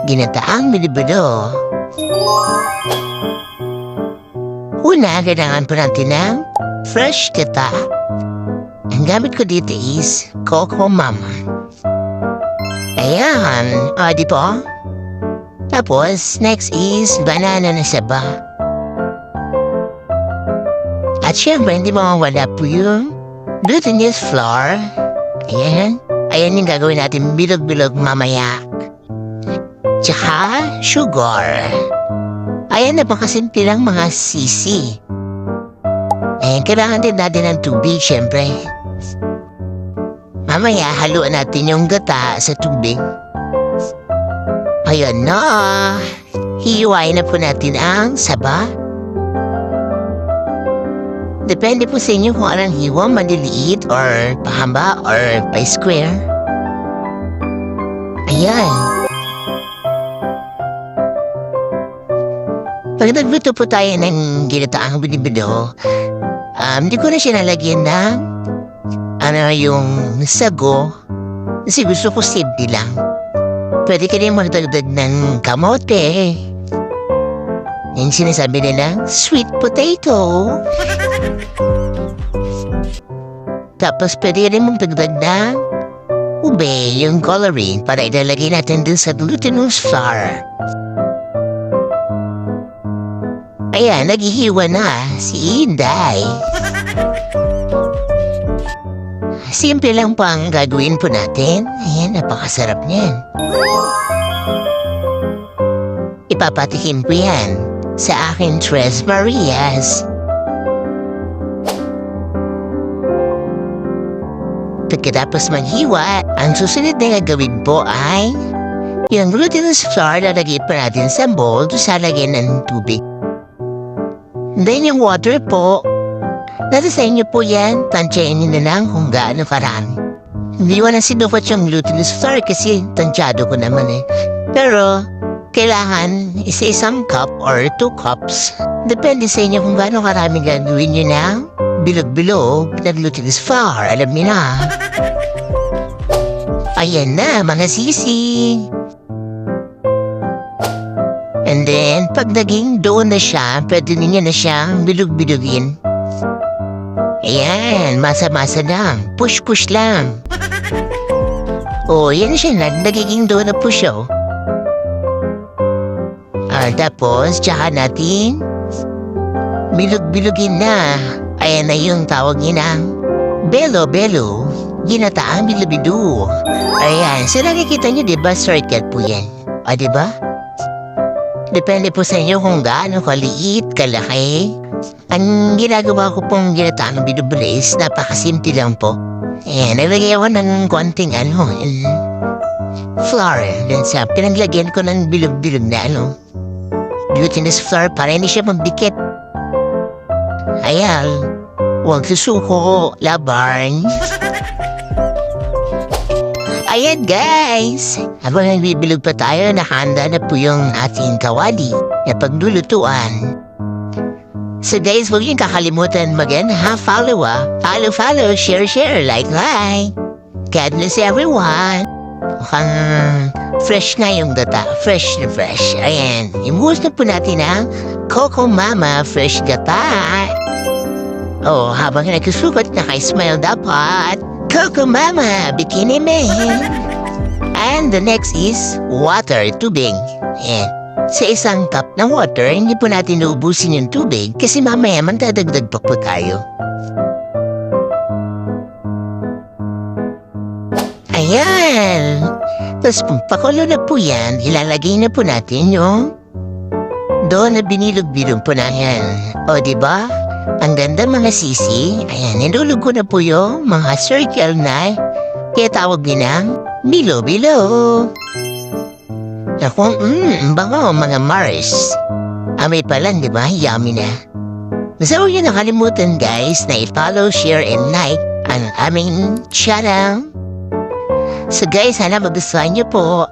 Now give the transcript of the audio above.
ginataang bilibido. Una, kailangan po natin ng fresh gata. Ang gamit ko dito is Coco Mama. Ayan, di po? Tapos, next is banana na saba. At syempre, hindi mawawala po yung glutinous flour. Ayan. Ayan yung gagawin natin bilog-bilog mamaya. Tsaka, sugar. Ayan, napakasimple lang mga sisi. Ayan, kailangan din natin ng tubig, syempre. Mamaya, haluan natin yung gata sa tubig. Ayan na. Hiwain na po natin ang saba. Depende po sa inyo kung anong hiwa, maliliit or pahaba or pa-square. Ayan. Pag nagluto po tayo ng ginataang bilibido, hindi ko na siya nalagyan ng yung sago kasi gusto ko simple lang. Pwede ka rin magdagdag ng kamote. Yung sinasabi nila, sweet potato. Tapos pwede rin mong dagdag ng ube, yung coloring, para ilalagay natin dun sa glutinous flour. Ayan, naghihiwa na si Inday. Simple lang po ang gagawin po natin. Ayan, napakasarap niyan. Ipapatikim po yan sa akin Tres Marias. Pagkatapos maghiwa, ang susunod na gagawin po ay yung glutinous flour lalagay pa natin sa bowl to sa lagyan ng tubig. Then yung water po, nasa sa inyo po yan, tansyain nyo na lang kung gaano karami. Hindi ko na sinukot yung glutinous flour kasi tansyado ko naman eh. Pero, kailangan isa-isang cup or 2 cups. Depende sa inyo kung gaano karami gagawin nyo na bilog-bilog na glutinous flour. Alam niyo na. Ayan na, mga sisi. And then, pag naging doon na siya, pwede niya na siyang bilog-bilogin. Ayan, masa-masa lang. Push-push lang. Yan siya na. Nagiging doon na po siya. Tapos, tsaka natin bilog-bilogin na. Ayan na yung tawag niya ng belo-belo. Ginataang bilibido. Ayan, so nakikita niyo, diba? Shortcut po yan. Diba? Depende po sa inyo kung gaano kaliit, kalaki. Ang ginagawa ko pong ginataang binubrace, napakasimple lang po. Nalagay ako ng konting flour. Then sa pinaglagyan ko ng bilog-bilog na glutinous flour para hindi siya magdikit. Ayan, huwag susuko, labarn. Ayan guys, habang nagbibilog pa tayo, nakahanda na po yung ating kawali na paglulutuan. So guys, huwag niyong kakalimutan follow, follow, share, like. God bless everyone. Mukhang fresh nga yung gata, fresh na fresh. Ayan, imuhos na po natin ang Coco Mama fresh gata. Habang nagsusukat, naka-smile dapat. Coco Mama, Bikini Man. And the next is water, tubig. Ayan. Sa isang cup ng water, hindi po natin naubusin yung tubig kasi mamaya magdadagdag pa po tayo. Ayan. Tapos pakulo na po yan, ilalagay na po natin yung doon na binilog-bilog po na yan. Diba? Ang ganda mga sisi. Ayan, nilulog ko na po yung mga circle na kaya tawag nilang bilo-bilo. Naku, bango mga Mars. Amoy pa lang, diba? Yummy na. Basta huwag niyo nakalimutan guys na i-follow, share, and like ang aming channel. So guys, sana magustuhan niyo po.